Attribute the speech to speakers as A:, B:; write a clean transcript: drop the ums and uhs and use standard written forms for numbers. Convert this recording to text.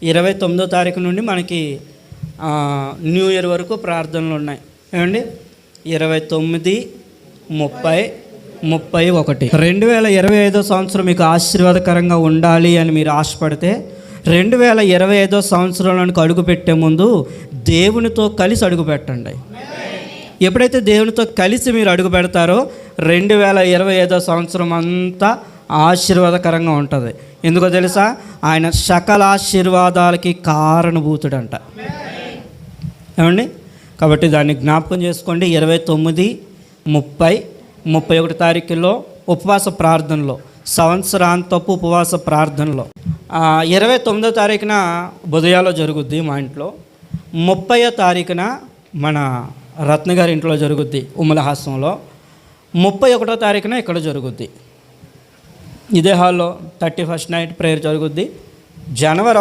A: 29వ తారీఖు నుండి మనకి న్యూ ఇయర్ వరకు ప్రార్థనలు ఉన్నాయి. ఏమండి, 29, 30, 31. 2025 సంవత్సరం మీకు ఆశీర్వాదకరంగా ఉండాలి అని మీరు ఆశపడితే 2025 సంవత్సరంలోనికి అడుగు పెట్టే ముందు దేవునితో కలిసి అడుగు పెట్టండి. ఎప్పుడైతే దేవునితో కలిసి మీరు అడుగు పెడతారో 2025 సంవత్సరం అంతా ఆశీర్వాదకరంగా ఉంటుంది. ఎందుకో తెలుసా? ఆయన సకల ఆశీర్వాదాలకి కారణభూతుడంట. ఏమండి, కాబట్టి దాన్ని జ్ఞాపకం చేసుకోండి. 29, 30, 31 తారీఖుల్లో ఉపవాస ప్రార్థనలో, సంవత్సరాంతపు ఉపవాస ప్రార్థనలో 29వ తారీఖున బుధయాలో జరుగుద్ది మా ఇంట్లో. 30వ తారీఖున మన రత్నగారి ఇంట్లో జరుగుద్ది ఉమ్మలహాసంలో. 31వ తారీఖున ఇక్కడ జరుగుద్ది, ఇదే హాల్లో 31st నైట్ ప్రేయర్ జరుగుద్ది. జనవరి